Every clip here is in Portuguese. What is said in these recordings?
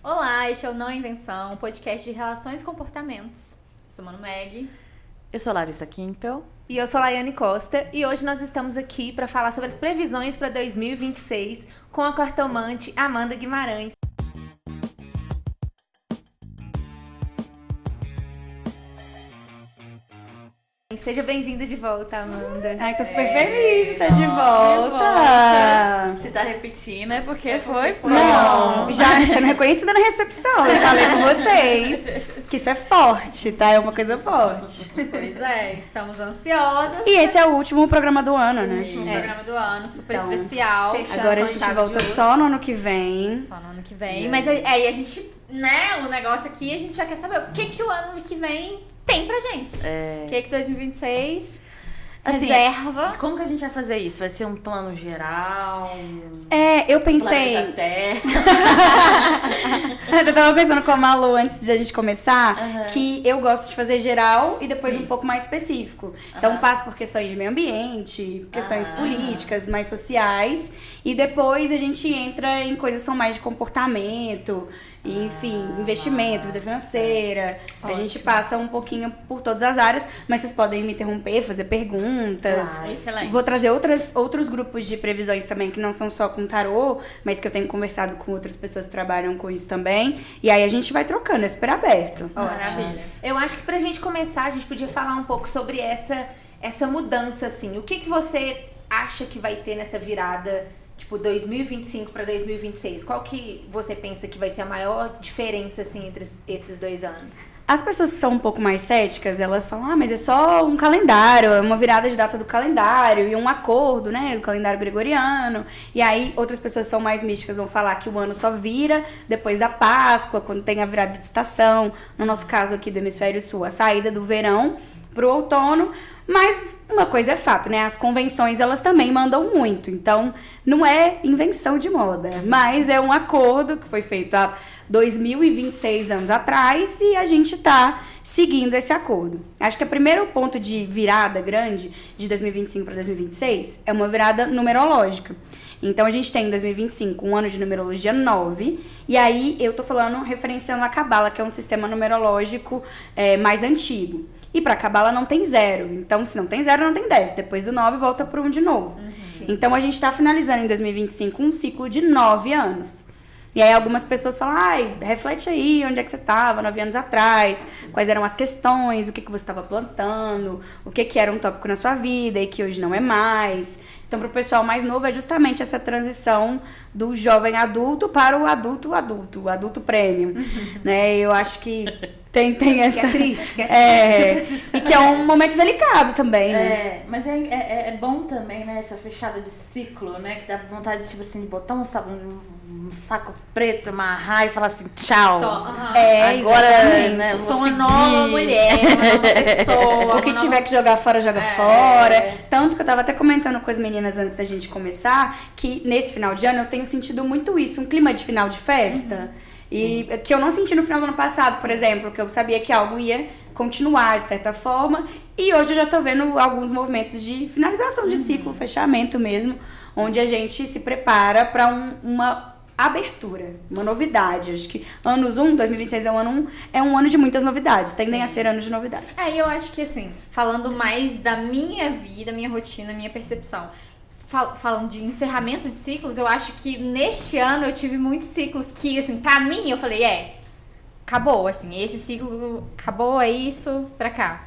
Olá, este é o Não Invenção, um podcast de relações e comportamentos. Eu sou Mano Meg. Eu sou Larissa Kimpel. E eu sou Laiane Costa. E hoje nós estamos aqui para falar sobre as previsões para 2026 com a cartomante Amanda Guimarães. Seja bem-vinda de volta, Amanda. Ai, tô super feliz de estar de volta. Se tá repetindo é porque foi. Não, já sendo reconhecida na recepção. Eu falei com vocês que isso é forte, tá? É uma coisa forte. Pois é, estamos ansiosas. E esse é o último programa do ano, né? O último programa do ano, super Então, especial. fechando Agora a com gente chave volta de ouro. só no ano que vem. Só no ano que vem. Mas aí a gente, né, o negócio aqui, a gente já quer saber o que o ano que vem tem pra gente. O que 2026 Assim, reserva. Como que a gente vai fazer isso? Vai ser um plano geral? Eu pensei. Planeta Terra? Eu tava pensando com a Malu antes de a gente começar, que eu gosto de fazer geral e depois um pouco mais específico. Então passo por questões de meio ambiente, questões políticas, mais sociais, e depois a gente entra em coisas que são mais de comportamento, e, enfim, investimento, vida financeira. A gente passa um pouquinho por todas as áreas, mas vocês podem me interromper, fazer perguntas. Excelente. Vou trazer outros grupos de previsões também, que não são só com tarô, mas que eu tenho conversado com outras pessoas que trabalham com isso também. E aí a gente vai trocando, é super aberto. Maravilha. Eu acho que pra gente começar, a gente podia falar um pouco sobre essa mudança, assim. O que você acha que vai ter nessa virada, tipo, 2025 para 2026? Qual que você pensa que vai ser a maior diferença, assim, entre esses 2 anos? As pessoas que são um pouco mais céticas, elas falam, mas é só um calendário, é uma virada de data do calendário e um acordo, né, do calendário gregoriano. E aí outras pessoas que são mais místicas vão falar que o ano só vira depois da Páscoa, quando tem a virada de estação. No nosso caso aqui do Hemisfério Sul, a saída do verão pro outono. Mas uma coisa é fato, né? As convenções, elas também mandam muito. Então, não é invenção de moda, mas é um acordo que foi feito há 2026 anos atrás e a gente tá seguindo esse acordo. Acho que o primeiro ponto de virada grande de 2025 para 2026 é uma virada numerológica. Então, a gente tem em 2025 um ano de numerologia 9, e aí eu tô falando, referenciando a Cabala, que é um sistema numerológico mais antigo. E pra Cabala não tem 0. Então, se não tem 0, não tem 10. Depois do 9, volta pro 1 de novo. Então, a gente tá finalizando em 2025 um ciclo de 9 anos. E aí, algumas pessoas falam, reflete aí, onde é que você tava 9 anos atrás, quais eram as questões, o que você estava plantando, o que era um tópico na sua vida e que hoje não é mais. Então, pro pessoal mais novo, é justamente essa transição do jovem adulto para o adulto premium, né? Eu acho que tem essa... Que é triste, e que é um momento delicado também, né? Mas é bom também, né, essa fechada de ciclo, né, que dá vontade, tipo assim, de botar um saco preto, amarrar e falar assim, tchau. Agora, exatamente. né, Sou uma nova mulher, uma nova pessoa. O que tiver que jogar fora, joga fora. Tanto que eu tava até comentando com as meninas antes da gente começar, que nesse final de ano eu tenho sentido muito isso, um clima de final de festa. E que eu não senti no final do ano passado, por exemplo, que eu sabia que algo ia continuar de certa forma. E hoje eu já tô vendo alguns movimentos de finalização de ciclo, fechamento mesmo, onde a gente se prepara para uma abertura, uma novidade. Acho que 2026 é um ano de muitas novidades, tendem a ser anos de novidades. E eu acho que, assim, falando mais da minha vida, minha rotina, minha percepção, falando de encerramento de ciclos, eu acho que neste ano eu tive muitos ciclos que, assim, pra mim, eu falei, acabou, assim, esse ciclo acabou, é isso, pra cá.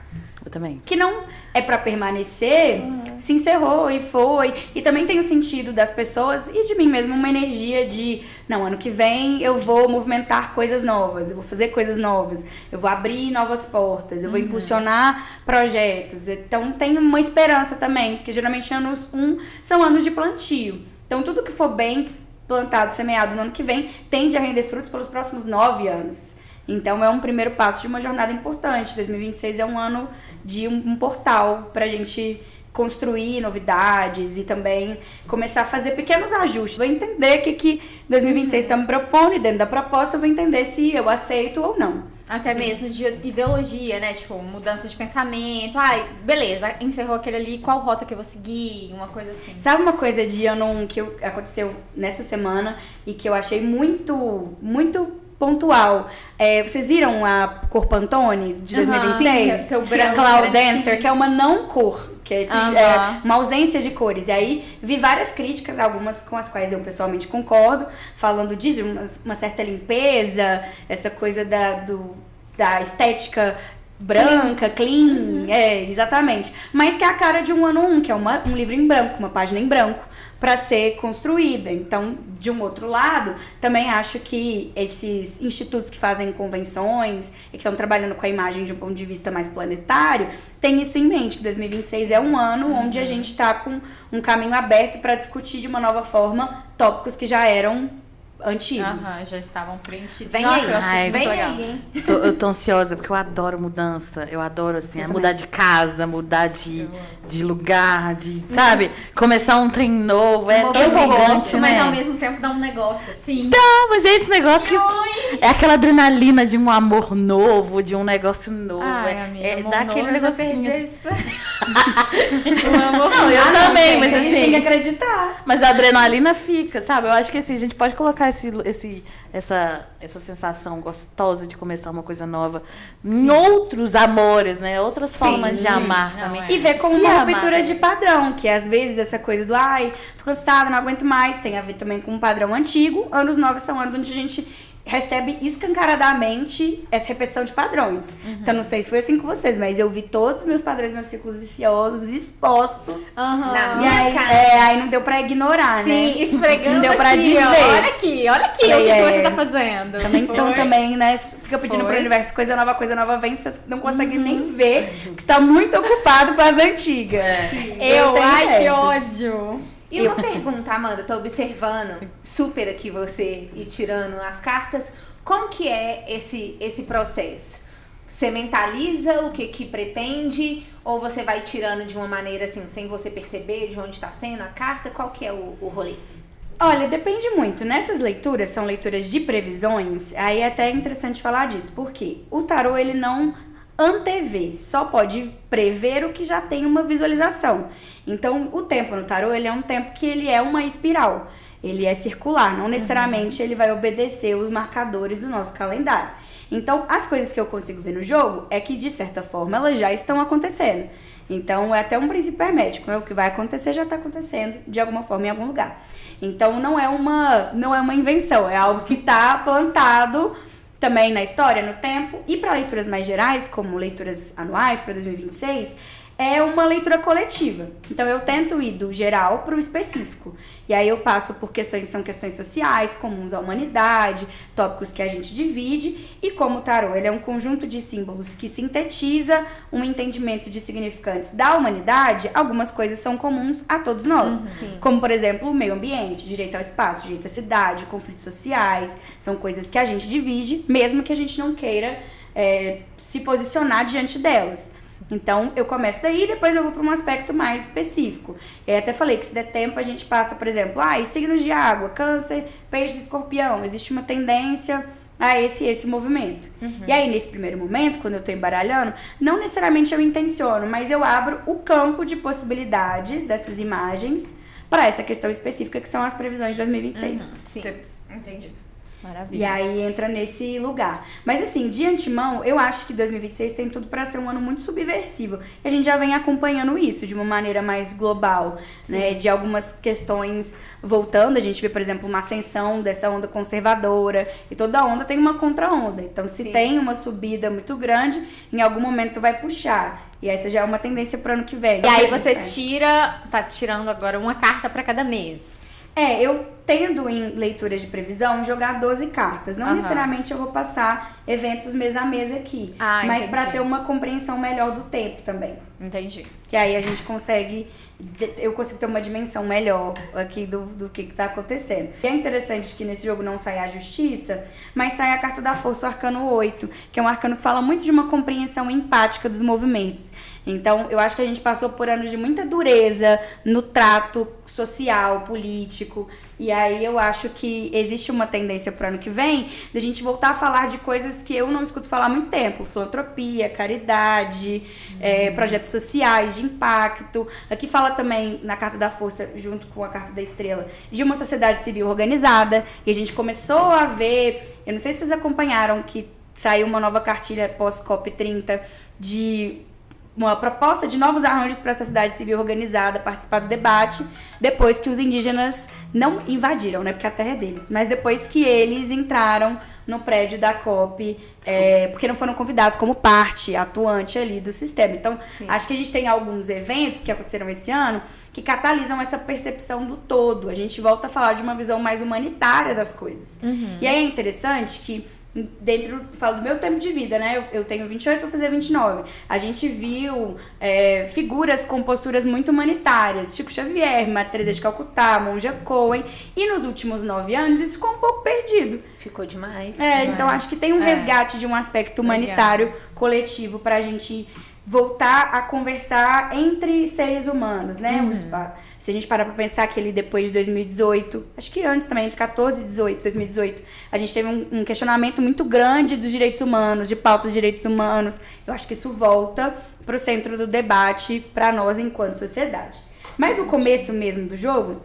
Eu também. Que não é pra permanecer, se encerrou e foi. E também tem o sentido das pessoas e de mim mesmo, uma energia de, não, ano que vem eu vou movimentar coisas novas, eu vou fazer coisas novas, eu vou abrir novas portas, eu vou impulsionar projetos. Então tem uma esperança também, porque geralmente anos 1 são anos de plantio. Então tudo que for bem plantado, semeado no ano que vem, tende a render frutos pelos próximos 9 anos. Então é um primeiro passo de uma jornada importante. 2026 é um ano de um portal pra gente construir novidades e também começar a fazer pequenos ajustes. Vou entender o que 2026 está me propondo e dentro da proposta eu vou entender se eu aceito ou não. Até mesmo de ideologia, né? Tipo, mudança de pensamento. Beleza, encerrou aquele ali, qual rota que eu vou seguir? Uma coisa assim. Sabe uma coisa de ano 1 que aconteceu nessa semana e que eu achei muito, muito pontual. Vocês viram a cor Pantone de 2026? Sim, seu branco, Cloud branquinho. Dancer, que é uma não cor, que é uma ausência de cores. E aí vi várias críticas, algumas com as quais eu pessoalmente concordo, falando disso, uma certa limpeza, essa coisa da estética branca, clean, exatamente. Mas que é a cara de um ano 1, que é um livro em branco, uma página em branco, para ser construída. Então, de um outro lado, também acho que esses institutos que fazem convenções e que estão trabalhando com a imagem de um ponto de vista mais planetário, têm isso em mente, que 2026 é um ano onde a gente está com um caminho aberto para discutir de uma nova forma tópicos que já eram antigos. Já estavam preenchidos. Vem Nossa, aí, eu acho isso vem muito legal. aí, hein? Eu tô ansiosa, porque eu adoro mudança. Eu adoro, assim, mudar de casa, mudar de lugar, sabe? Começar um trem novo. É tão Eu empolgante, gosto, mas né? ao mesmo tempo dá um negócio assim. Não, mas é esse negócio que... É aquela adrenalina de um amor novo, de um negócio novo. Ai, amiga, amor dá novo, aquele eu já negocinho. perdi assim. isso. O amor Não, eu também, gente, mas a gente tem que assim... acreditar. Mas a adrenalina fica, sabe? Eu acho que assim, a gente pode colocar essa sensação gostosa de começar uma coisa nova em outros amores, né? Outras formas de amar também. E ver como Se uma amar ruptura de também. padrão, que às vezes essa coisa do tô cansada, não aguento mais, tem a ver também com um padrão antigo. Anos 9 são anos onde a gente recebe escancaradamente essa repetição de padrões. Então, não sei se foi assim com vocês, mas eu vi todos os meus padrões, meus ciclos viciosos expostos. Na E minha aí, cara. aí não deu pra ignorar, né? Sim, esfregando Não deu pra aqui, desver. ó. Olha aqui o que você tá fazendo. Então Foi. também, né, fica pedindo Foi. pro universo coisa nova vem, você não consegue nem ver, que está muito ocupado com as antigas. tenho Ai, que essas. ódio. E uma pergunta, Amanda, tô observando super aqui você e tirando as cartas. Como que é esse processo? Você mentaliza o que pretende ou você vai tirando de uma maneira assim, sem você perceber de onde tá sendo a carta? Qual que é o rolê? Olha, depende muito. Nessas leituras, são leituras de previsões, aí é até interessante falar disso, porque o tarô, ele não antevê, só pode prever o que já tem uma visualização. Então, o tempo no tarô, ele é um tempo que ele é uma espiral, ele é circular, não necessariamente ele vai obedecer os marcadores do nosso calendário. Então, as coisas que eu consigo ver no jogo é que, de certa forma, elas já estão acontecendo. Então, é até um princípio hermético, né? O que vai acontecer já está acontecendo, de alguma forma, em algum lugar. Então, não é uma invenção, é algo que está plantado também na história, no tempo. E para leituras mais gerais, como leituras anuais para 2026, é uma leitura coletiva. Então, eu tento ir do geral para o específico. E aí eu passo por questões que são questões sociais, comuns à humanidade, tópicos que a gente divide. E como o tarô, ele é um conjunto de símbolos que sintetiza um entendimento de significantes da humanidade, algumas coisas são comuns a todos nós. Como, por exemplo, o meio ambiente, direito ao espaço, direito à cidade, conflitos sociais. São coisas que a gente divide, mesmo que a gente não queira se posicionar diante delas. Então, eu começo daí e depois eu vou para um aspecto mais específico. Eu até falei que se der tempo a gente passa, por exemplo, e signos de água, câncer, peixe, escorpião. Existe uma tendência a esse movimento. E aí, nesse primeiro momento, quando eu tô embaralhando, não necessariamente eu intenciono, mas eu abro o campo de possibilidades dessas imagens para essa questão específica que são as previsões de 2026. Sim. Entendi. E Maravilha. aí entra nesse lugar. Mas assim, de antemão, eu acho que 2026 tem tudo para ser um ano muito subversivo. E a gente já vem acompanhando isso de uma maneira mais global, né? De algumas questões voltando. A gente vê, por exemplo, uma ascensão dessa onda conservadora. E toda onda tem uma contra-onda. Então, se tem uma subida muito grande, em algum momento vai puxar. E essa já é uma tendência pro ano que vem. E aí você tá tirando agora uma carta pra cada mês. Eu tendo em leituras de previsão jogar 12 cartas. Não necessariamente eu vou passar eventos mês a mês aqui. Mas entendi. para ter uma compreensão melhor do tempo também. Entendi. Que aí a gente consegue, eu consigo ter uma dimensão melhor aqui do que tá acontecendo. E é interessante que nesse jogo não sai a justiça, mas sai a carta da força, o arcano 8, que é um arcano que fala muito de uma compreensão empática dos movimentos. Então, eu acho que a gente passou por anos de muita dureza no trato social, político, E aí eu acho que existe uma tendência pro ano que vem da gente voltar a falar de coisas que eu não escuto falar há muito tempo. Filantropia, caridade, projetos sociais de impacto. Aqui fala também na Carta da Força, junto com a Carta da Estrela, de uma sociedade civil organizada. E a gente começou a ver, eu não sei se vocês acompanharam que saiu uma nova cartilha pós-COP30 de uma proposta de novos arranjos para a sociedade civil organizada participar do debate, depois que os indígenas não invadiram, né, porque a terra é deles, mas depois que eles entraram no prédio da COP, porque não foram convidados como parte atuante ali do sistema. Então, acho que a gente tem alguns eventos que aconteceram esse ano que catalisam essa percepção do todo. A gente volta a falar de uma visão mais humanitária das coisas. E aí é interessante que falo do meu tempo de vida, né? Eu tenho 28, vou fazer 29. A gente viu figuras com posturas muito humanitárias, Chico Xavier, Madre Teresa de Calcutá, Monja Coen, e nos últimos 9 anos isso ficou um pouco perdido. Ficou demais. Então acho que tem um resgate de um aspecto humanitário coletivo pra gente voltar a conversar entre seres humanos, né? Se a gente parar pra pensar que ele depois de 2018, acho que antes também, entre 14 e 2018, a gente teve um questionamento muito grande dos direitos humanos, de pautas de direitos humanos. Eu acho que isso volta pro centro do debate pra nós enquanto sociedade. Mas o começo mesmo do jogo,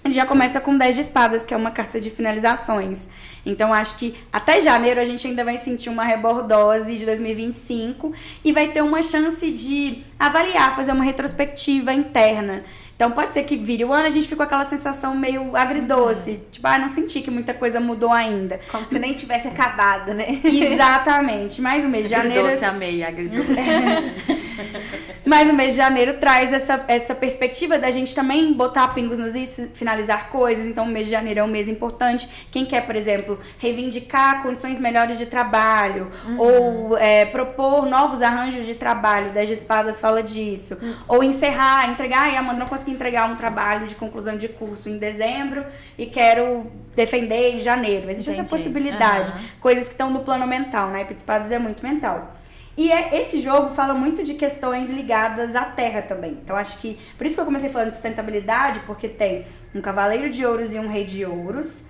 ele já começa com 10 de espadas, que é uma carta de finalizações. Então, acho que até janeiro a gente ainda vai sentir uma rebordose de 2025 e vai ter uma chance de avaliar, fazer uma retrospectiva interna. Então, pode ser que vire o ano, a gente fica com aquela sensação meio agridoce. Tipo, não senti que muita coisa mudou ainda. Como se nem tivesse acabado, né? Exatamente. Mais um mês de janeiro... Agridoce, amei, agridoce. Mas o mês de janeiro traz essa perspectiva da gente também botar pingos nos is, finalizar coisas. Então, o mês de janeiro é um mês importante. Quem quer, por exemplo, reivindicar condições melhores de trabalho ou propor novos arranjos de trabalho, 10 de espadas fala disso. Ou encerrar, entregar, Amanda, não consegui entregar um trabalho de conclusão de curso em dezembro e quero defender em janeiro. Existe essa possibilidade. Coisas que estão no plano mental, né? Naipe de espadas é muito mental. E esse jogo fala muito de questões ligadas à terra também. Então, acho que... Por isso que eu comecei falando de sustentabilidade, porque tem um cavaleiro de ouros e um rei de ouros.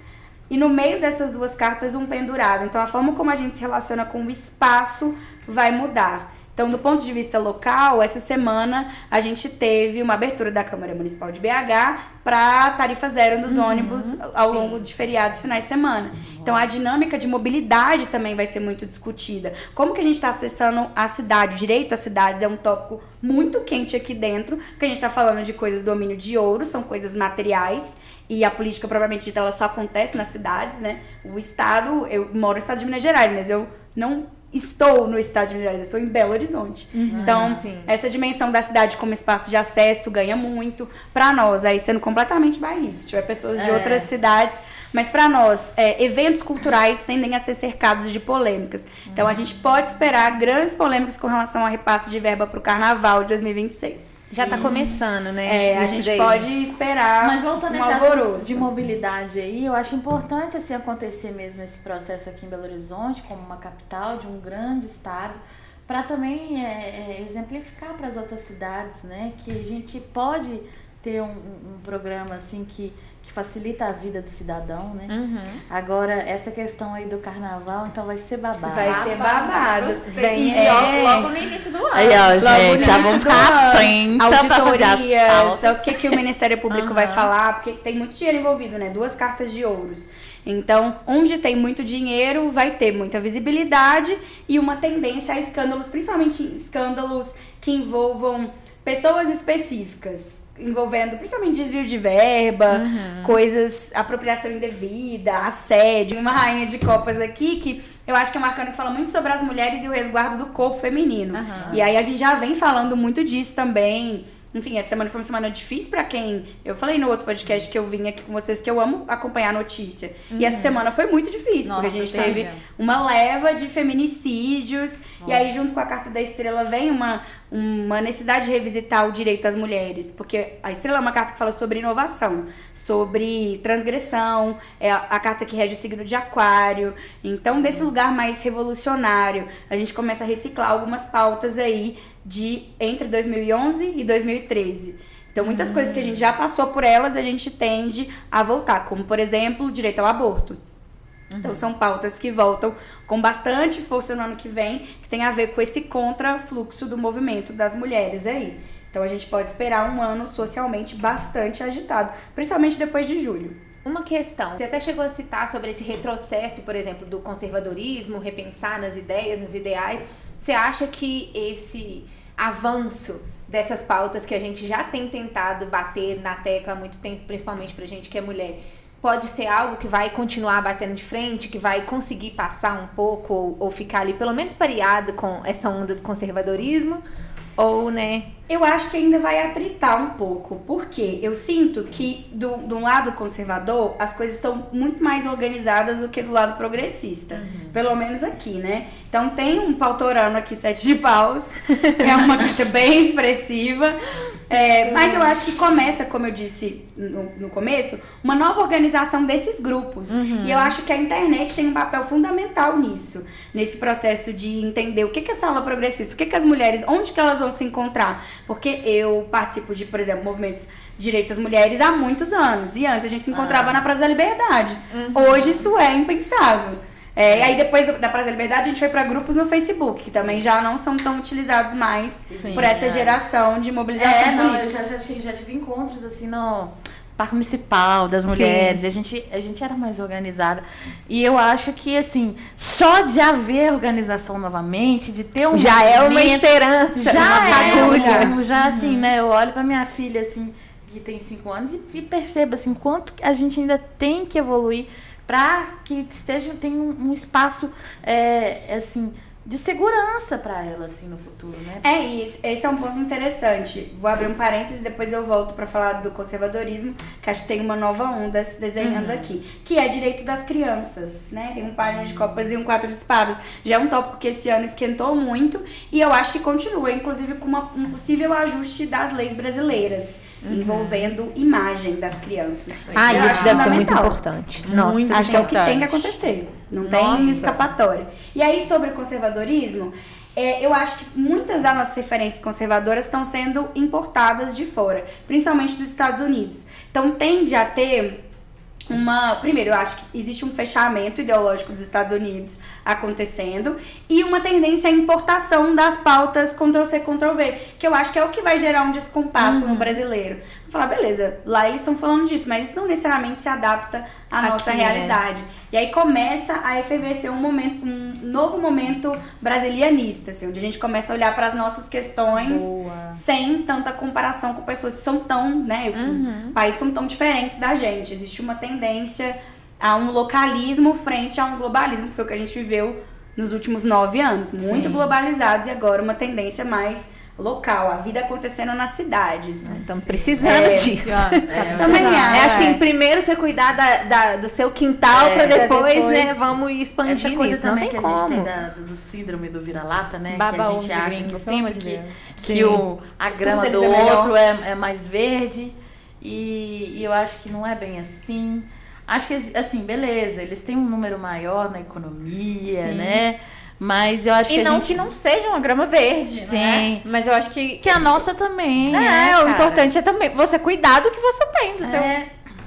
E no meio dessas duas cartas, um pendurado. Então, a forma como a gente se relaciona com o espaço vai mudar. Então, do ponto de vista local, essa semana a gente teve uma abertura da Câmara Municipal de BH para tarifa zero dos ônibus ao longo de feriados e finais de semana. Então, a dinâmica de mobilidade também vai ser muito discutida. Como que a gente está acessando a cidade? O direito às cidades é um tópico muito quente aqui dentro, porque a gente está falando de coisas do domínio de ouro, são coisas materiais, e a política, propriamente dita, ela só acontece nas cidades, né? O Estado, eu moro no Estado de Minas Gerais, mas eu não estou no Estado de Minas Gerais, eu estou em Belo Horizonte. Então, essa dimensão da cidade como espaço de acesso ganha muito. Para nós, aí sendo completamente bairrista, se tiver pessoas de outras cidades, mas para nós, eventos culturais tendem a ser cercados de polêmicas. Então, a gente pode esperar grandes polêmicas com relação ao repasse de verba para o Carnaval de 2026. Já tá começando, né? A gente pode esperar. Mas voltando um nesse assunto alvoroço de mobilidade aí, eu acho importante assim acontecer mesmo esse processo aqui em Belo Horizonte, como uma capital de um grande estado, para também exemplificar para as outras cidades, né, que a gente pode ter um programa assim que facilita a vida do cidadão, né? Agora, essa questão aí do carnaval, então vai ser babado. Vai ser babado. Vem logo no início do ano. Aí, ó, gente, já vamos ficar atenta pra fazer as auditorias, pautas. o que o Ministério Público vai falar, porque tem muito dinheiro envolvido, né? 2 cartas de ouros. Então, onde tem muito dinheiro, vai ter muita visibilidade e uma tendência a escândalos, principalmente escândalos que envolvam pessoas específicas, envolvendo principalmente desvio de verba, coisas, apropriação indevida, assédio. Uma rainha de copas aqui que eu acho que é um arcano que fala muito sobre as mulheres e o resguardo do corpo feminino. E aí a gente já vem falando muito disso também. Enfim, essa semana foi uma semana difícil pra quem... Eu falei no outro podcast que eu vim aqui com vocês que eu amo acompanhar a notícia. E essa semana foi muito difícil, porque a gente teve uma leva de feminicídios. E aí, junto com a Carta da Estrela, vem uma necessidade de revisitar o direito às mulheres. Porque a Estrela é uma carta que fala sobre inovação, sobre transgressão. É a carta que rege o signo de Aquário. Então, desse lugar mais revolucionário, a gente começa a reciclar algumas pautas aí entre 2011 e 2013. Então, muitas coisas que a gente já passou por elas, a gente tende a voltar, como, por exemplo, o direito ao aborto. Então, são pautas que voltam com bastante força no ano que vem, que tem a ver com esse contrafluxo do movimento das mulheres aí. Então, a gente pode esperar um ano socialmente bastante agitado, principalmente depois de julho. Uma questão, você até chegou a citar sobre esse retrocesso, por exemplo, do conservadorismo, repensar nas ideias, nos ideais. Você acha que esse avanço dessas pautas que a gente já tem tentado bater na tecla há muito tempo, principalmente pra gente que é mulher, pode ser algo que vai continuar batendo de frente, que vai conseguir passar um pouco ou ficar ali pelo menos pareado com essa onda do conservadorismo? Ou, né? Eu acho que ainda vai atritar um pouco, porque eu sinto que do lado conservador as coisas estão muito mais organizadas do que do lado progressista, pelo menos aqui, né? Então tem um pautorano aqui, 7 de paus, é uma carta bem expressiva, mas eu acho que começa, como eu disse no começo, uma nova organização desses grupos, e eu acho que a internet tem um papel fundamental nisso, nesse processo de entender o que é essa aula progressista, o que as mulheres, onde que elas vão se encontrar. Porque eu participo de, por exemplo, movimentos de direitos das mulheres há muitos anos. E antes a gente se encontrava na Praça da Liberdade. Hoje isso é impensável. E aí depois da Praça da Liberdade a gente foi para grupos no Facebook, que também já não são tão utilizados mais por essa geração de mobilização política. Eu já tive encontros assim no Parque Municipal das Mulheres, e a gente era mais organizada. E eu acho que, assim, só de haver organização novamente, de ter um já é uma esperança, já uma fagulha. Já, assim, né, eu olho pra minha filha, assim, que tem 5 anos, e percebo, assim, quanto a gente ainda tem que evoluir para que tenha um espaço, assim, de segurança para ela, assim, no futuro, né? Esse é um ponto interessante. Vou abrir um parênteses, depois eu volto para falar do conservadorismo, que acho que tem uma nova onda se desenhando aqui, que é direito das crianças, né? Tem um página de copas e um 4 de espadas. Já é um tópico que esse ano esquentou muito e eu acho que continua, inclusive com um possível ajuste das leis brasileiras, envolvendo imagem das crianças. Isso deve ser muito importante. Nossa, acho que é o que tem que acontecer. Não tem escapatória. E aí, sobre o conservadorismo, eu acho que muitas das nossas referências conservadoras estão sendo importadas de fora, principalmente dos Estados Unidos. Então, tende a ter primeiro, eu acho que existe um fechamento ideológico dos Estados Unidos acontecendo e uma tendência à importação das pautas Ctrl-C, Ctrl-V, que eu acho que é o que vai gerar um descompasso no brasileiro. Vou falar, beleza, lá eles estão falando disso, mas isso não necessariamente se adapta à nossa realidade. Né? E aí começa a efervescer um novo momento brasilianista, assim, onde a gente começa a olhar para as nossas questões sem tanta comparação com pessoas que são tão, né, países são tão diferentes da gente. Existe uma tendência a um localismo frente a um globalismo, que foi o que a gente viveu nos últimos 9 anos. Muito globalizados e agora uma tendência mais local, a vida acontecendo nas cidades. Estamos precisando disso. Também assim, primeiro você cuidar do seu quintal para depois, né, vamos expandir essa coisa isso. Não tem que como. A gente tem do síndrome do vira-lata, né? Baba que a gente acha gringo, que sempre que a grama tudo do deles é outro é mais verde. E eu acho que não é bem assim. Acho que, assim, beleza, eles têm um número maior na economia, né? Mas eu acho que que não seja uma grama verde, né? Mas eu acho que a nossa também, o importante é também você cuidar do que você tem, do seu...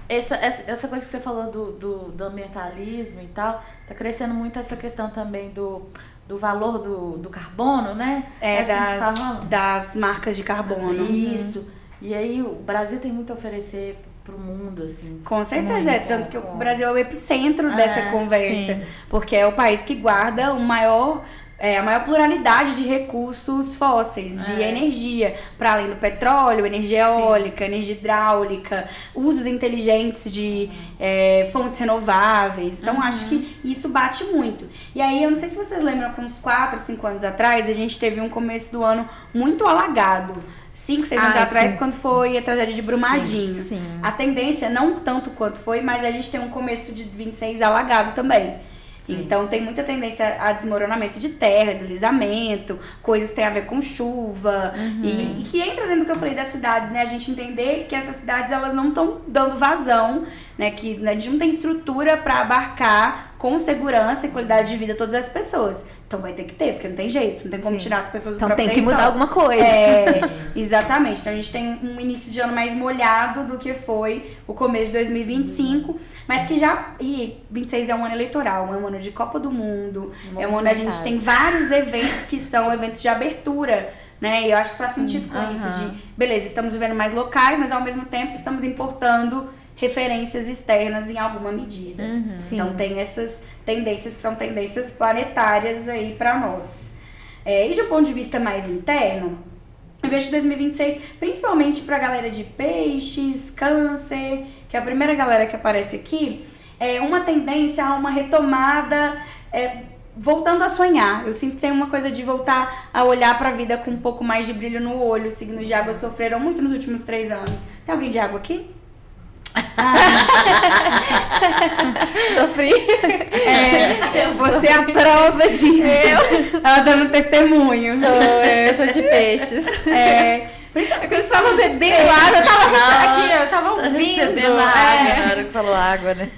Essa coisa que você falou do ambientalismo e tal, tá crescendo muito essa questão também do valor do carbono, né? Das marcas de carbono. Isso. E aí o Brasil tem muito a oferecer pro mundo, assim. Com certeza, tanto que o Brasil é o epicentro dessa conversa, porque é o país que guarda a maior pluralidade de recursos fósseis, de energia, para além do petróleo, energia eólica, energia hidráulica, usos inteligentes de fontes renováveis. Então, acho que isso bate muito. E aí, eu não sei se vocês lembram que uns 4, 5 anos atrás, a gente teve um começo do ano muito alagado. 5, 6 anos atrás, quando foi a tragédia de Brumadinho. Sim. A tendência, não tanto quanto foi, mas a gente tem um começo de 26 alagado também. Sim. Então tem muita tendência a desmoronamento de terra, deslizamento, coisas que têm a ver com chuva. E que entra dentro do que eu falei das cidades, né? A gente entender que essas cidades elas não estão dando vazão, né? Que a gente não tem estrutura para abarcar com segurança e qualidade de vida a todas as pessoas. Então vai ter que ter, porque não tem jeito, não tem como tirar as pessoas do Então próprio tem que mudar território. alguma coisa. Exatamente. Então a gente tem um início de ano mais molhado do que foi o começo de 2025, mas que já... E 26 é um ano eleitoral, é um ano de Copa do Mundo, é um ano onde a gente tem vários eventos que são eventos de abertura, né? E eu acho que faz sentido com isso de, beleza, estamos vivendo mais locais, mas ao mesmo tempo estamos importando referências externas em alguma medida. Então tem essas tendências que são tendências planetárias aí pra nós. E de um ponto de vista mais interno, eu vejo 2026, principalmente pra galera de peixes, câncer, que é a primeira galera que aparece aqui, é uma tendência a uma retomada, voltando a sonhar. Eu sinto que tem uma coisa de voltar a olhar pra vida com um pouco mais de brilho no olho. Os signos de água sofreram muito nos últimos 3 anos. Tem alguém de água aqui? Sofri. Você é a prova disso. Ela dando testemunho. Eu sou de peixes. Quando eu estava bebendo água, eu tava ouvindo. Recebendo água, na hora que falou água, né?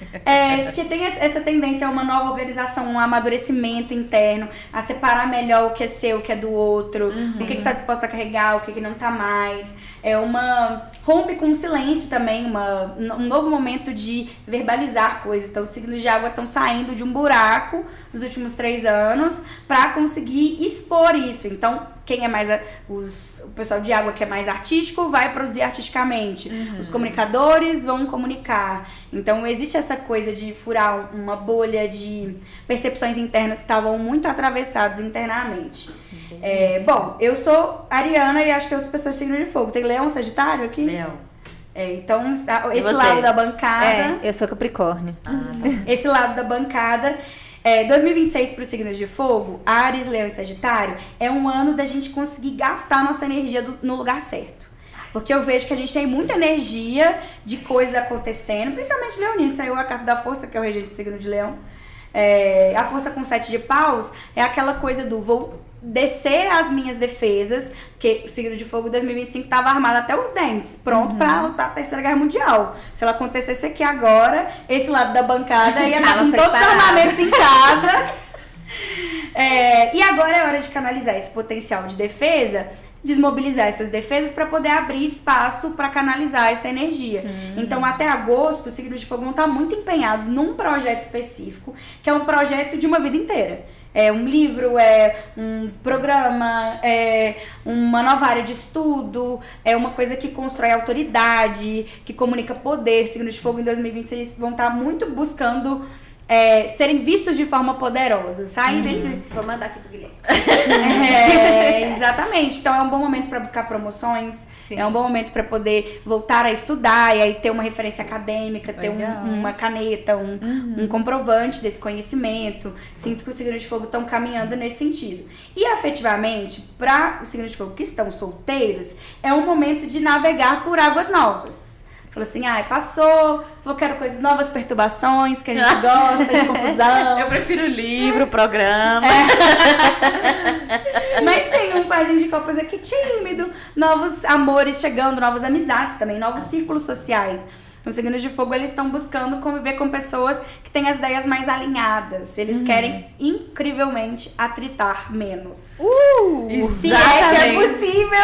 Porque tem essa tendência a uma nova organização, um amadurecimento interno, a separar melhor o que é seu, o que é do outro, o que está disposto a carregar, o que não tá mais. Rompe com o silêncio também, um novo momento de verbalizar coisas. Então, os signos de água estão saindo de um buraco dos últimos 3 anos para conseguir expor isso. Então, quem é mais o pessoal de água que é mais artístico vai produzir artisticamente. Os comunicadores vão comunicar. Então existe essa coisa de furar uma bolha de percepções internas que estavam muito atravessadas internamente. Bom, eu sou ariana e acho que as pessoas signo de fogo. Tem Leão, Sagitário aqui? Leão. Então, esse você? lado da bancada. Eu sou Capricórnio. Esse lado da bancada. 2026 para os signos de fogo, Áries, Leão e Sagitário, é um ano da gente conseguir gastar nossa energia no lugar certo. Porque eu vejo que a gente tem muita energia de coisas acontecendo, principalmente leonino. Saiu a carta da força, que é o regente do signo de Leão. A força com 7 de paus é aquela coisa do vou descer as minhas defesas, porque o signo de fogo 2025 estava armado até os dentes, pronto pra lutar a Terceira Guerra Mundial. Se ela acontecesse aqui agora, esse lado da bancada ia estar com todos os armamentos em casa. E agora é hora de canalizar esse potencial de defesa, desmobilizar essas defesas para poder abrir espaço para canalizar essa energia. Então, até agosto, os signos de fogo vão estar muito empenhados num projeto específico, que é um projeto de uma vida inteira. É um livro, é um programa, é uma nova área de estudo, é uma coisa que constrói autoridade, que comunica poder. Signos de fogo em 2026 vão estar muito buscando serem vistos de forma poderosa, sair desse... Vou mandar aqui pro Guilherme. Exatamente. Então é um bom momento para buscar promoções, Sim. É um bom momento para poder voltar a estudar e aí ter uma referência acadêmica, ter uma caneta, um comprovante desse conhecimento. Sinto que os signos de fogo estão caminhando nesse sentido. E afetivamente, para os signos de fogo que estão solteiros, é um momento de navegar por águas novas. Falou assim, passou, eu quero coisas novas, perturbações, que a gente gosta, de confusão. Eu prefiro livro, programa. Mas tem um pajem de copas aqui tímido, novos amores chegando, novas amizades também, novos círculos sociais. Os signos de fogo, eles estão buscando conviver com pessoas que têm as ideias mais alinhadas. Eles querem, incrivelmente, atritar menos. Se é que é possível.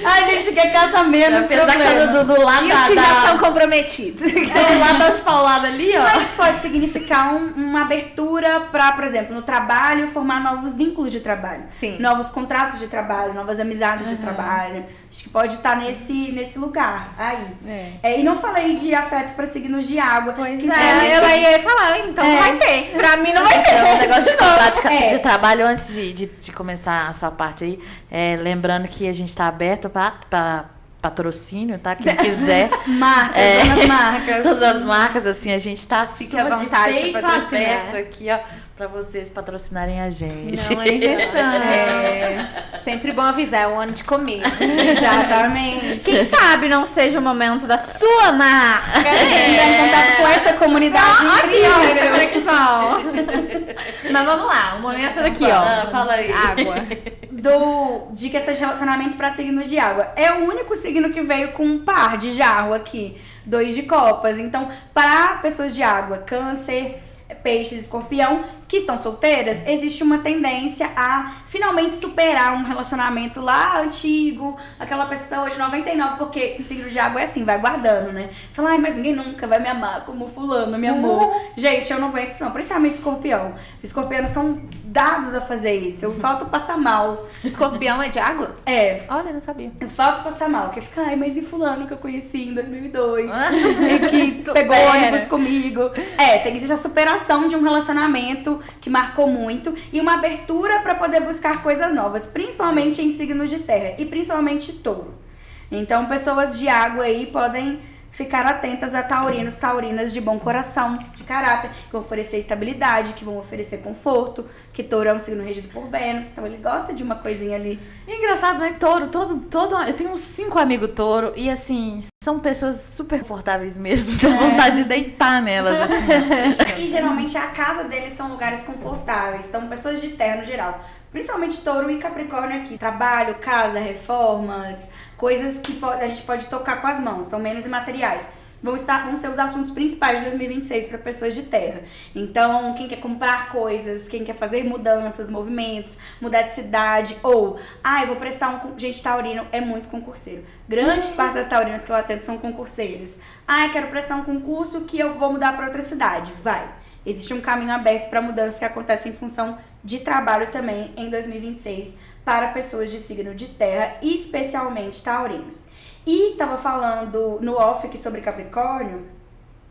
A gente quer caça menos. Apesar que tá do lado E os que já são comprometidos. do lado das pauladas ali, ó. Mas pode significar uma abertura para, por exemplo, no trabalho, formar novos vínculos de trabalho. Sim. Novos contratos de trabalho, novas amizades de trabalho. Acho que pode estar nesse lugar aí. E não falei de afeto para signos de água. Pois que ela ia falar, então vai ter. Pra mim não vai ter. É um negócio de contrato de É. trabalho antes de começar a sua parte aí. Lembrando que a gente tá aberto para patrocínio, tá? Quem quiser. Marcas, as marcas. Todas as marcas, assim, a gente tá Fique à super vontade de peito pra patrocinar. aberto aqui, ó, pra vocês patrocinarem a gente. Não é inversão. Sempre bom avisar, é um ano de comer. Exatamente. Quem sabe não seja o momento da sua marca. Entrar em contato com essa comunidade Aqui, ó, essa incrível. conexão. Mas vamos lá, o momento aqui, ó. Fala aí. Água. De questões de relacionamento para signos de água. É o único signo que veio com um par de jarro aqui, 2 de copas. Então, para pessoas de água, câncer, peixes, escorpião, que estão solteiras, existe uma tendência a finalmente superar um relacionamento lá antigo, aquela pessoa de 99, porque o signo de água é assim, vai guardando, né? Fala, ai, mas ninguém nunca vai me amar como fulano me amou. Gente, eu não aguento isso não, principalmente escorpião. Escorpianos são dados a fazer isso, eu falto passar mal. Escorpião é de água? É. Olha, não sabia. Eu falto passar mal, que fica, ai, mas e fulano que eu conheci em 2002, e que pegou ônibus comigo. Existe a superação de um relacionamento que marcou muito e uma abertura para poder buscar coisas novas, principalmente em signos de terra e principalmente touro. Então, pessoas de água aí podem ficar atentas a taurinos, taurinas de bom coração, de caráter, que vão oferecer estabilidade, que vão oferecer conforto, que touro é um signo regido por Vênus, então ele gosta de uma coisinha ali. Engraçado, né? Touro, eu tenho uns 5 amigos touro e assim, são pessoas super confortáveis mesmo, dá vontade de deitar nelas. Assim. E geralmente a casa deles são lugares confortáveis, então pessoas de terra no geral. Principalmente touro e capricórnio aqui. Trabalho, casa, reformas, coisas que a gente pode tocar com as mãos, são menos imateriais. Vão ser os assuntos principais de 2026 para pessoas de terra. Então, quem quer comprar coisas, quem quer fazer mudanças, movimentos, mudar de cidade, ou, eu vou prestar gente, taurino é muito concurseiro. Grandes partes das taurinas que eu atendo são concurseiras. Quero prestar um concurso que eu vou mudar para outra cidade. Vai. Existe um caminho aberto para mudanças que acontecem em função de trabalho também em 2026 para pessoas de signo de terra, especialmente taurinos. E estava falando no off aqui sobre Capricórnio.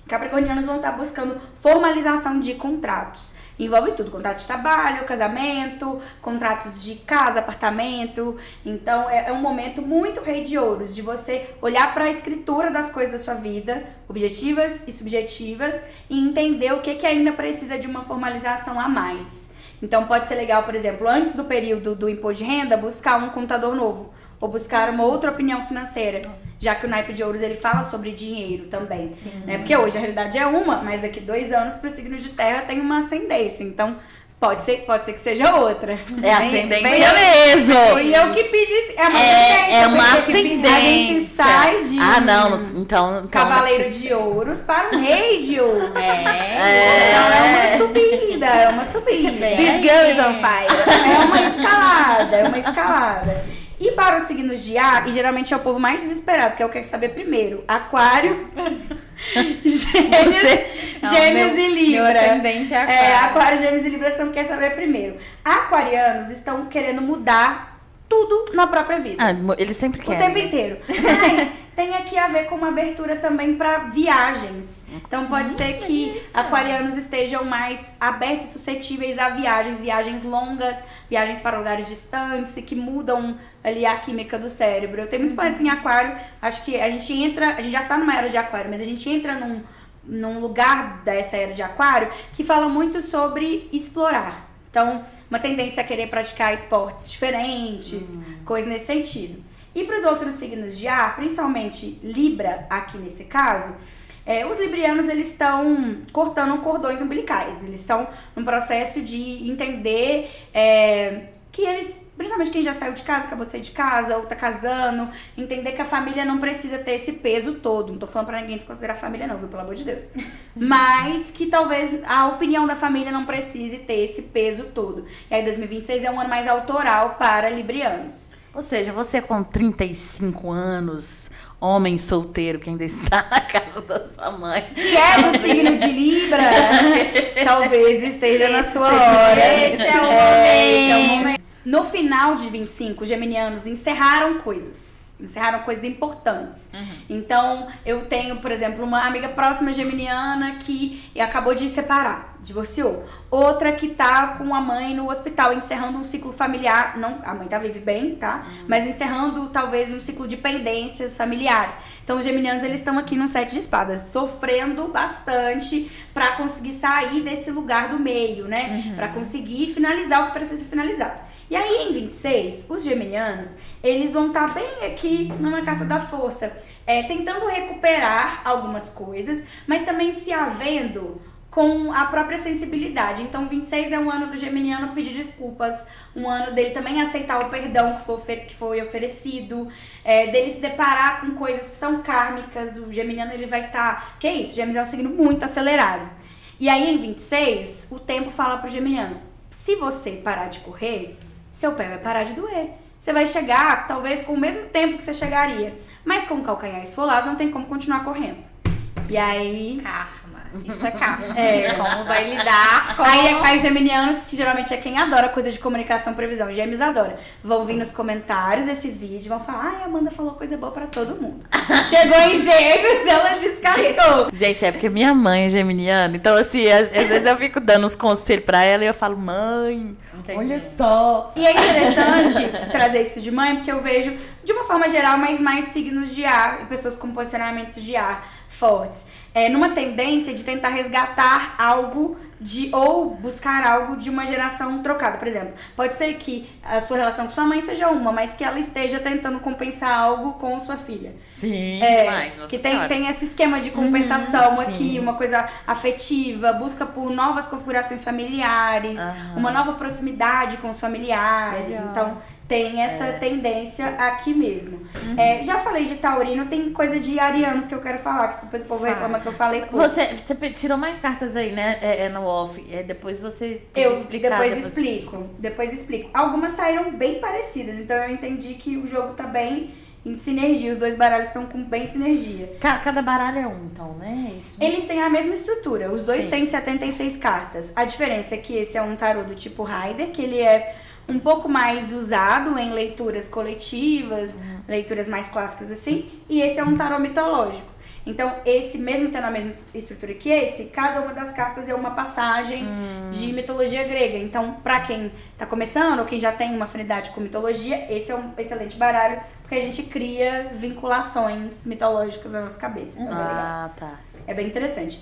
Capricornianos vão estar buscando formalização de contratos. Envolve tudo, contrato de trabalho, casamento, contratos de casa, apartamento. Então é um momento muito rei de ouros, de você olhar para a escritura das coisas da sua vida, objetivas e subjetivas, e entender o que ainda precisa de uma formalização a mais. Então pode ser legal, por exemplo, antes do período do imposto de renda, buscar um contador novo, ou buscar uma outra opinião financeira, já que o naipe de ouros ele fala sobre dinheiro também, né? Porque hoje a realidade é uma, mas daqui 2 anos para o signo de terra tem uma ascendência, então pode ser que seja outra. É ascendência mesmo. Foi eu que pedi, é uma ascendência. A gente sai de então cavaleiro de ouros para um rei de ouros. Então é uma subida. This girl is on fire. É uma escalada. E para os signos de ar, e geralmente é o povo mais desesperado, que é o que quer saber primeiro. Aquário, Gêmeos e Libra. Meu ascendente é Aquário. Aquário, Gêmeos e Libra são quer saber primeiro. Aquarianos estão querendo mudar tudo na própria vida. Eles sempre querem. O tempo inteiro. Mas tem aqui a ver com uma abertura também para viagens. Então pode ser que aquarianos estejam mais abertos e suscetíveis a viagens longas, viagens para lugares distantes e que mudam ali a química do cérebro. Eu tenho muitos planetas em aquário, acho que a gente já tá numa era de aquário, mas a gente entra num lugar dessa era de aquário que fala muito sobre explorar. Então, uma tendência a querer praticar esportes diferentes, coisas nesse sentido. E para os outros signos de ar, principalmente Libra, aqui nesse caso, os librianos eles estão cortando cordões umbilicais. Eles estão num processo de entender que eles, principalmente quem já saiu de casa, acabou de sair de casa, ou tá casando, entender que a família não precisa ter esse peso todo. Não tô falando pra ninguém desconsiderar a família não, viu? Pelo amor de Deus. Mas que talvez a opinião da família não precise ter esse peso todo. E aí 2026 é um ano mais autoral para librianos. Ou seja, você com 35 anos, homem solteiro que ainda está na casa da sua mãe, que é do signo de Libra, talvez esteja na sua hora. Esse é o momento. No final de 25, os geminianos encerraram coisas importantes. Então, eu tenho, por exemplo, uma amiga próxima geminiana que acabou de separar, divorciou. Outra que tá com a mãe no hospital, encerrando um ciclo familiar. Não, a mãe vive bem, tá? Mas encerrando, talvez, um ciclo de pendências familiares. Então, os geminianos, eles estão aqui no 7 de espadas, sofrendo bastante pra conseguir sair desse lugar do meio, né? Pra conseguir finalizar o que precisa ser finalizado. E aí, em 26, os geminianos, eles vão estar bem aqui numa carta da força, tentando recuperar algumas coisas, mas também se havendo com a própria sensibilidade. Então, 26 é um ano do geminiano pedir desculpas, um ano dele também aceitar o perdão que foi oferecido, dele se deparar com coisas que são kármicas. O geminiano, ele vai estar... Que é isso? O Gêmeos é um signo muito acelerado. E aí, em 26, o tempo fala pro geminiano, se você parar de correr, seu pé vai parar de doer. Você vai chegar, talvez, com o mesmo tempo que você chegaria. Mas com o calcanhar esfolado, não tem como continuar correndo. E aí... Karma. Isso é karma. Como vai lidar com... Aí geminianos, que geralmente é quem adora coisa de comunicação e previsão, Gêmeos adora, vão vir nos comentários desse vídeo e vão falar, ai, a Amanda falou coisa boa pra todo mundo. Chegou em Gêmeos, ela descartou. Gente, é porque minha mãe é geminiana, então assim, às vezes eu fico dando uns conselhos pra ela e eu falo, mãe, olha só. E é interessante trazer isso de mãe, porque eu vejo, de uma forma geral, mais signos de ar e pessoas com posicionamentos de ar fortes. Numa tendência de tentar resgatar algo ou buscar algo de uma geração trocada. Por exemplo, pode ser que a sua relação com sua mãe seja uma, mas que ela esteja tentando compensar algo com sua filha. Sim, demais. Nossa que Senhora. tem esse esquema de compensação aqui, uma coisa afetiva, busca por novas configurações familiares, uma nova proximidade com os familiares. Legal. Então, tem essa tendência aqui mesmo. Já falei de taurino, tem coisa de arianos que eu quero falar, que depois o povo reclama que eu falei pouco. Você tirou mais cartas aí, né? No off. Depois você Eu explicar. Depois explico. Algumas saíram bem parecidas, então eu entendi que o jogo tá bem em sinergia. Os dois baralhos estão com bem sinergia. Cada baralho é um, então, né? É isso. Eles têm a mesma estrutura. Os dois Sim. têm 76 cartas. A diferença é que esse é um tarô do tipo Rider, que ele é um pouco mais usado em leituras coletivas, leituras mais clássicas assim, e esse é um tarô mitológico. Então, esse, mesmo tendo a mesma estrutura que esse, cada uma das cartas é uma passagem de mitologia grega. Então, pra quem tá começando, ou quem já tem uma afinidade com mitologia, esse é um excelente baralho, porque a gente cria vinculações mitológicas na nossa cabeça. Então, é legal. Tá. É bem interessante.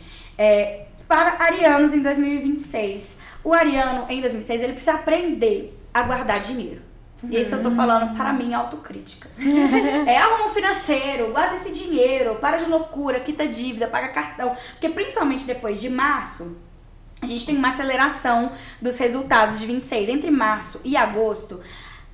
Para arianos em 2026, o ariano em 2026, ele precisa aprender a guardar dinheiro. Isso eu tô falando para mim, autocrítica. Arruma um financeiro, guarda esse dinheiro, para de loucura, quita dívida, paga cartão. Porque principalmente depois de março, a gente tem uma aceleração dos resultados de 26. Entre março e agosto,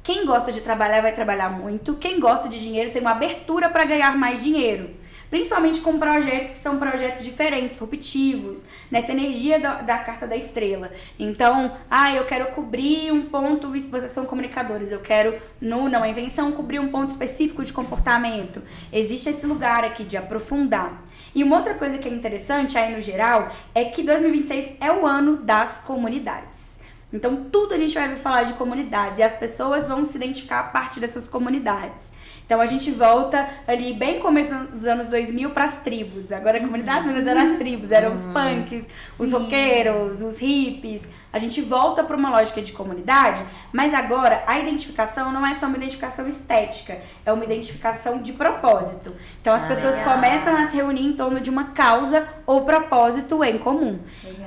quem gosta de trabalhar vai trabalhar muito. Quem gosta de dinheiro tem uma abertura para ganhar mais dinheiro. Principalmente com projetos que são projetos diferentes, disruptivos, nessa energia da carta da estrela. Então, eu quero cobrir um ponto, vocês são comunicadores, eu quero, na invenção, cobrir um ponto específico de comportamento. Existe esse lugar aqui de aprofundar. E uma outra coisa que é interessante aí no geral, é que 2026 é o ano das comunidades. Então, tudo a gente vai falar de comunidades e as pessoas vão se identificar a partir dessas comunidades. Então, a gente volta ali bem começo dos anos 2000 para as tribos. Agora, comunidades, mas eram as tribos. Eram os punks, os roqueiros, os hippies. A gente volta para uma lógica de comunidade, mas agora a identificação não é só uma identificação estética, é uma identificação de propósito. Então, as pessoas começam a se reunir em torno de uma causa ou propósito em comum.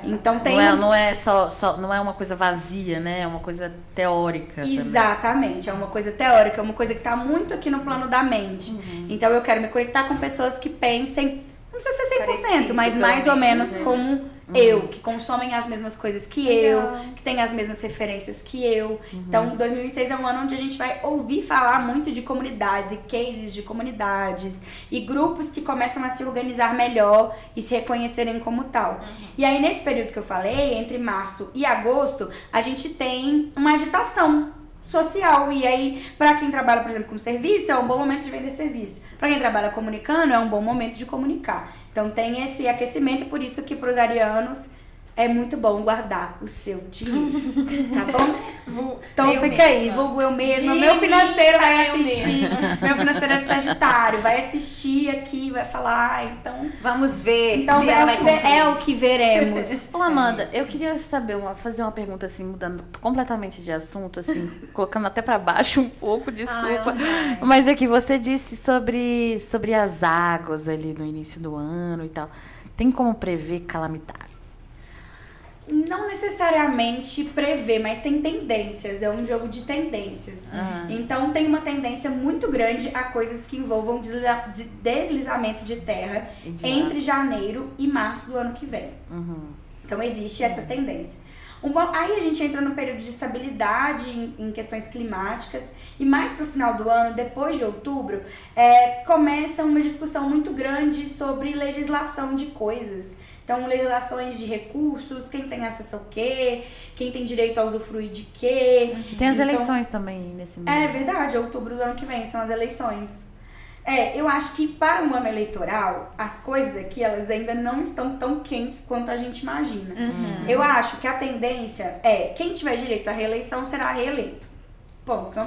Então, tem... Não é só, não é uma coisa vazia, né? É uma coisa teórica. Exatamente, é uma coisa teórica, é uma coisa que está muito aqui no plano da mente. Então, eu quero me conectar com pessoas que pensem, não precisa ser 100%, mas mais ou menos como eu, que consomem as mesmas coisas que eu, que têm as mesmas referências que eu. Então, 2026 é um ano onde a gente vai ouvir falar muito de comunidades e cases de comunidades e grupos que começam a se organizar melhor e se reconhecerem como tal. E aí, nesse período que eu falei, entre março e agosto, a gente tem uma agitação social. E aí, pra quem trabalha, por exemplo, com serviço, é um bom momento de vender serviço. Pra quem trabalha comunicando, é um bom momento de comunicar. Então, tem esse aquecimento e por isso que pros arianos é muito bom guardar o seu dinheiro. Tá bom? Então, fica aí. Vulgo eu mesma. Meu financeiro vai assistir. Meu financeiro é de Sagitário. Vai assistir aqui, vai falar. Então, vamos ver. Então, se ela vai cumprir. é o que veremos. Ô, Amanda, eu queria saber, fazer uma pergunta assim, mudando completamente de assunto, assim, colocando até pra baixo um pouco, desculpa. Mas é que você disse sobre as águas ali no início do ano e tal. Tem como prever calamidades? Não necessariamente prever, mas tem tendências. É um jogo de tendências. Então, tem uma tendência muito grande a coisas que envolvam deslizamento de terra entre janeiro e março do ano que vem. Então, Então existe essa tendência. Aí a gente entra no período de estabilidade em questões climáticas e mais pro final do ano, depois de outubro, começa uma discussão muito grande sobre legislação de coisas. Então, legislações de recursos, quem tem acesso ao quê, quem tem direito a usufruir de quê. Tem as eleições também nesse mês. É verdade, outubro do ano que vem são as eleições. Eu acho que para um ano eleitoral, as coisas aqui, elas ainda não estão tão quentes quanto a gente imagina. Eu acho que a tendência quem tiver direito à reeleição será reeleito. Ponto.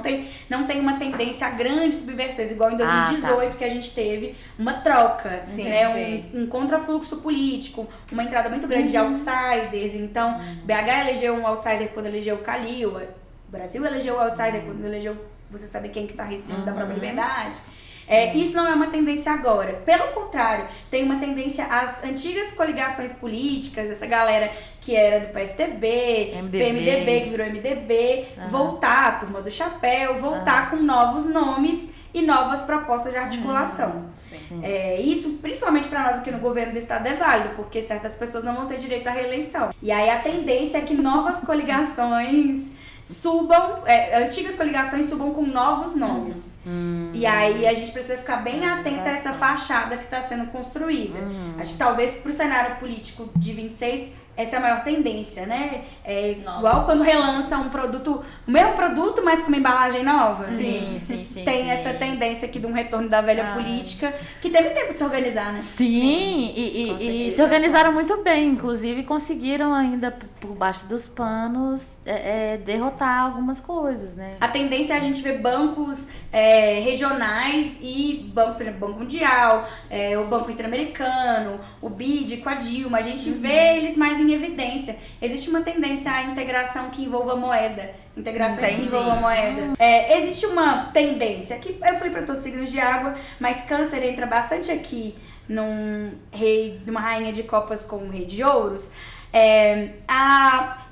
Não tem uma tendência a grandes subversões, igual em 2018, que a gente teve uma troca, né? Um contrafluxo político, uma entrada muito grande de outsiders. Então, BH elegeu um outsider quando elegeu o Calil, o Brasil elegeu o outsider quando elegeu, você sabe quem que tá restrito da própria liberdade. Isso não é uma tendência agora. Pelo contrário, tem uma tendência às antigas coligações políticas, essa galera que era do PSDB, PMDB, que virou MDB, voltar, a turma do chapéu, voltar com novos nomes e novas propostas de articulação. Isso, principalmente para nós aqui no governo do estado, é válido, porque certas pessoas não vão ter direito à reeleição. E aí a tendência é que novas coligações subam, antigas coligações subam com novos nomes. E aí a gente precisa ficar bem atenta a essa fachada que está sendo construída. Acho que talvez pro cenário político de 26, essa é a maior tendência, né? Igual quando relança um produto, o mesmo produto, mas com uma embalagem nova. Sim. Tem essa tendência aqui de um retorno da velha política, que teve tempo de se organizar, né? Sim, e se organizaram muito bem, inclusive conseguiram ainda por baixo dos panos derrotar algumas coisas, né? A tendência é a gente ver bancos regionais e bancos, por exemplo, Banco Mundial, o Banco Interamericano, o BID com a Dilma, a gente vê eles mais em evidência. Existe uma tendência à integração que envolva moeda. Integrações que envolvam moeda. Existe uma tendência, que eu falei para todos os signos de água, mas Câncer entra bastante aqui numa rainha de copas com um rei de ouros.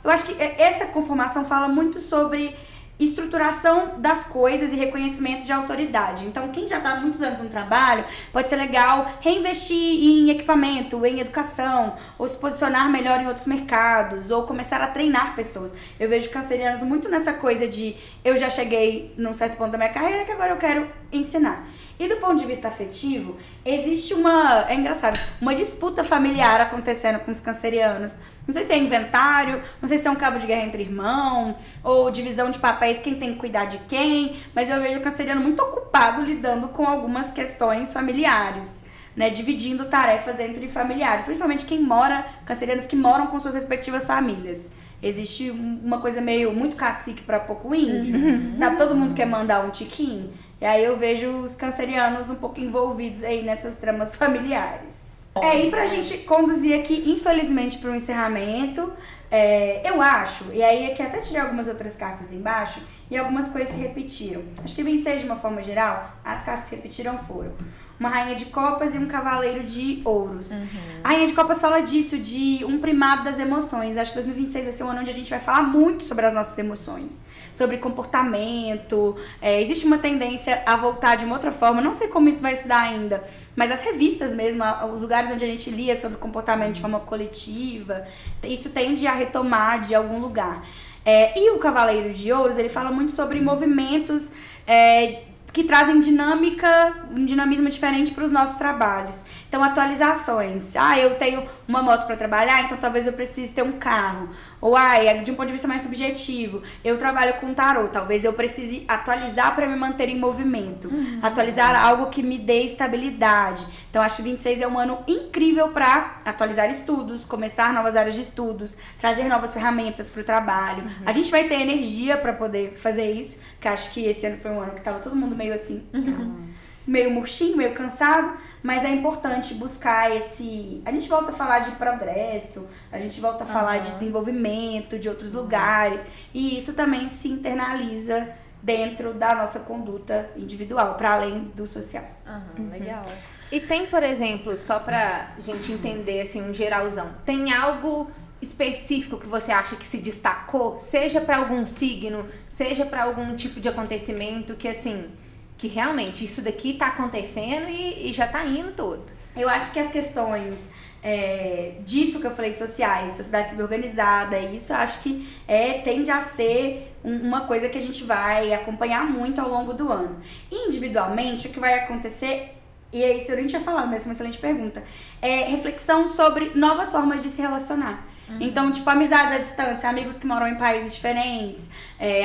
Eu acho que essa conformação fala muito sobre estruturação das coisas e reconhecimento de autoridade. Então, quem já está há muitos anos no trabalho, pode ser legal reinvestir em equipamento, em educação, ou se posicionar melhor em outros mercados, ou começar a treinar pessoas. Eu vejo cancerianos muito nessa coisa de eu já cheguei num certo ponto da minha carreira que agora eu quero ensinar. E do ponto de vista afetivo, existe uma disputa familiar acontecendo com os cancerianos. Não sei se é inventário, não sei se é um cabo de guerra entre irmão, ou divisão de papéis, quem tem que cuidar de quem, mas eu vejo o canceriano muito ocupado lidando com algumas questões familiares, né, dividindo tarefas entre familiares, principalmente cancerianos que moram com suas respectivas famílias. Existe uma coisa muito cacique para pouco índio, sabe? Todo mundo quer mandar um tiquinho. E aí eu vejo os cancerianos um pouco envolvidos aí nessas tramas familiares. E pra gente conduzir aqui, infelizmente, para um encerramento, eu acho, e aí aqui até tirei algumas outras cartas embaixo, e algumas coisas se repetiram. Acho que 26, de uma forma geral, as cartas que se repetiram foram uma rainha de copas e um cavaleiro de ouros. A rainha de copas fala disso, de um primado das emoções. Acho que 2026 vai ser um ano onde a gente vai falar muito sobre as nossas emoções, sobre comportamento. Existe uma tendência a voltar de uma outra forma, não sei como isso vai se dar ainda, mas as revistas mesmo, os lugares onde a gente lia sobre comportamento de forma coletiva, isso tende a retomar de algum lugar. E o Cavaleiro de Ouros, ele fala muito sobre movimentos que trazem um dinamismo diferente para os nossos trabalhos. Então, atualizações. Eu tenho uma moto para trabalhar, então talvez eu precise ter um carro. Ou, de um ponto de vista mais subjetivo, eu trabalho com tarô, talvez eu precise atualizar para me manter em movimento. Atualizar algo que me dê estabilidade. Então, acho que 26 é um ano incrível para atualizar estudos, começar novas áreas de estudos, trazer novas ferramentas para o trabalho. A gente vai ter energia para poder fazer isso, que acho que esse ano foi um ano que estava todo mundo meio assim, meio murchinho, meio cansado, mas é importante buscar a gente volta a falar de progresso, a gente volta a falar de desenvolvimento, de outros lugares, e isso também se internaliza dentro da nossa conduta individual, para além do social. Legal. E tem, por exemplo, só pra gente entender, assim, um geralzão, tem algo específico que você acha que se destacou, seja para algum signo, seja para algum tipo de acontecimento que, assim, que realmente isso daqui tá acontecendo e já tá indo todo? Eu acho que as questões disso que eu falei, sociais, sociedade civil organizada, isso eu acho que tende a ser uma coisa que a gente vai acompanhar muito ao longo do ano. Individualmente, o que vai acontecer, e é isso eu nem tinha falado, mas é uma excelente pergunta, reflexão sobre novas formas de se relacionar. Então, tipo, amizade à distância, amigos que moram em países diferentes,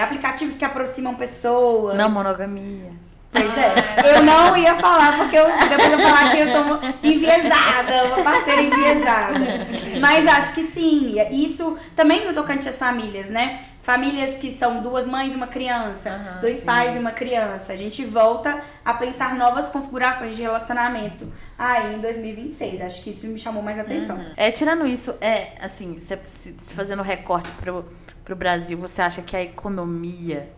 aplicativos que aproximam pessoas. Não monogamia. Pois é, eu não ia falar, porque depois eu falar que eu sou uma enviesada, uma parceira enviesada. Mas acho que sim, isso também no tocante às famílias, né? Famílias que são 2 mães e uma criança, 2 pais e uma criança. A gente volta a pensar novas configurações de relacionamento aí em 2026. Acho que isso me chamou mais atenção. Tirando isso, assim, se fazendo recorte pro Brasil, você acha que a economia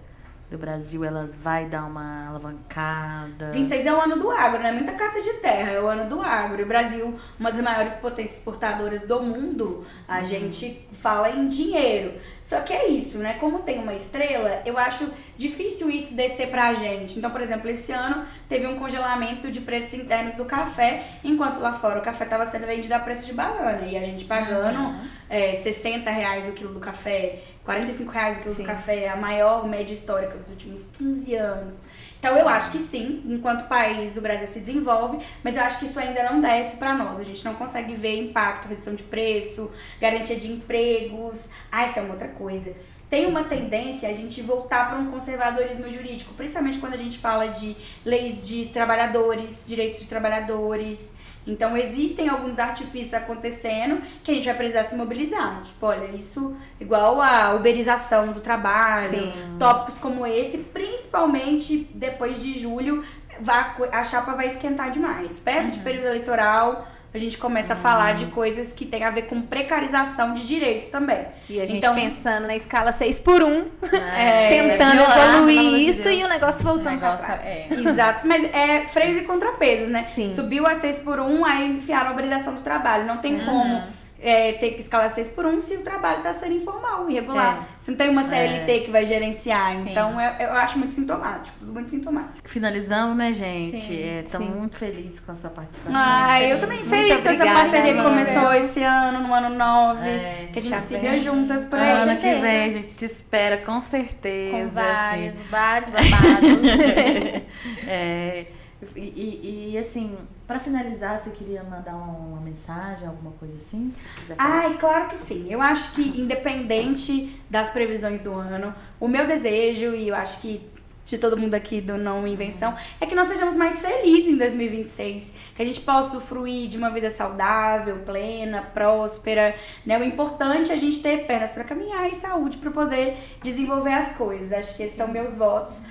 do Brasil, ela vai dar uma alavancada? 26 é o ano do agro, né? Muita carta de terra, é o ano do agro. E o Brasil, uma das maiores potências exportadoras do mundo, a gente fala em dinheiro. Só que é isso, né? Como tem uma estrela, eu acho difícil isso descer pra gente. Então, por exemplo, esse ano teve um congelamento de preços internos do café, enquanto lá fora o café estava sendo vendido a preço de banana. E a gente pagando R$60 o quilo do café, R$45 o quilo do café, a maior média histórica dos últimos 15 anos. Então eu acho que sim, enquanto país o Brasil se desenvolve, mas eu acho que isso ainda não desce para nós. A gente não consegue ver impacto, redução de preço, garantia de empregos. Essa é uma outra coisa. Tem uma tendência a gente voltar para um conservadorismo jurídico, principalmente quando a gente fala de leis de trabalhadores, direitos de trabalhadores. Então, existem alguns artifícios acontecendo que a gente vai precisar se mobilizar. Tipo, olha, isso igual a uberização do trabalho, tópicos como esse, principalmente depois de julho, a chapa vai esquentar demais. Perto de período eleitoral, a gente começa a falar de coisas que tem a ver com precarização de direitos também. E a gente pensando na escala 6x1, tentando piorar, evoluir isso e o negócio voltando pra trás. Exato, mas freios e contrapesos, né? Sim. Subiu a 6x1, aí enfiaram a uberização do trabalho. Não tem como ter escala 6x1 se o trabalho está sendo informal, irregular. Você não tem uma CLT que vai gerenciar. Sim. Então, eu acho muito sintomático, tudo muito sintomático. Finalizando, né, gente? Estamos sim. muito felizes com a sua participação. Eu também feliz com essa obrigada, parceria que amiga. começou esse ano, no ano 9. Que a gente tá siga bem. juntas por aí. Ano que vem a gente te espera, com certeza. Com vários assim. babados. E assim, pra finalizar, você queria mandar uma mensagem, alguma coisa assim? Se quiser falar. Claro que sim. Eu acho que, independente das previsões do ano, o meu desejo, e eu acho que de todo mundo aqui do Não Invenção, é que nós sejamos mais felizes em 2026. Que a gente possa usufruir de uma vida saudável, plena, próspera, né? O importante é a gente ter pernas para caminhar e saúde para poder desenvolver as coisas. Acho que esses são meus votos.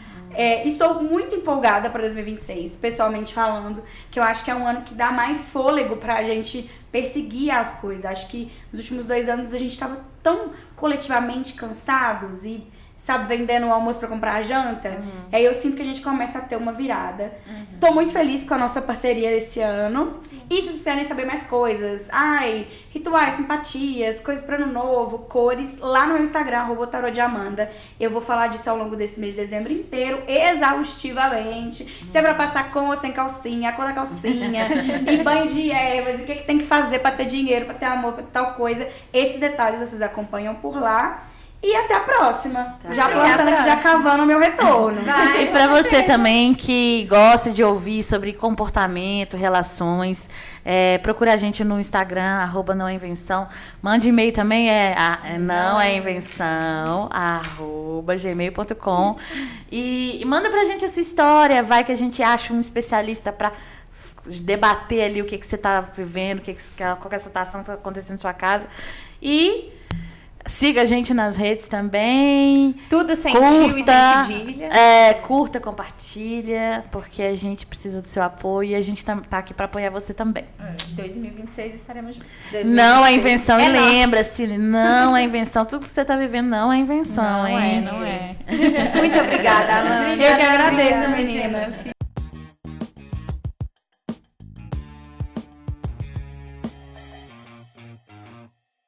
Estou muito empolgada para 2026, pessoalmente falando, que eu acho que é um ano que dá mais fôlego pra gente perseguir as coisas. Acho que nos últimos 2 anos a gente estava tão coletivamente cansados e, sabe, vendendo o almoço pra comprar a janta. Aí eu sinto que a gente começa a ter uma virada. Tô muito feliz com a nossa parceria esse ano. E se vocês querem saber mais coisas, rituais, simpatias, coisas para ano novo, cores, lá no meu Instagram, @tarotdeamanda. Eu vou falar disso ao longo desse mês de dezembro inteiro, exaustivamente. Se é pra passar com ou sem calcinha, a cor da calcinha, e banho de ervas, e o que tem que fazer pra ter dinheiro, pra ter amor, pra ter tal coisa. Esses detalhes vocês acompanham por lá. E até a próxima. Já plantando aqui, já cavando o meu retorno. E pra você também que gosta de ouvir sobre comportamento, relações, procura a gente no Instagram, @nãoinvenção. Mande e-mail também, nãoinvenção, @gmail.com. E manda pra gente a sua história, vai que a gente acha um especialista pra debater ali o que você tá vivendo, qual que é a situação que tá acontecendo na sua casa. E siga a gente nas redes também. Tudo sem tio e sem cedilha. Curta, compartilha, porque a gente precisa do seu apoio e a gente tá aqui para apoiar você também. 2026 estaremos juntos. Não é invenção, e nosso. lembra-se, não é invenção. Tudo que você tá vivendo não é invenção, Não hein? é. Muito obrigada, Amanda. Eu que agradeço, meninas.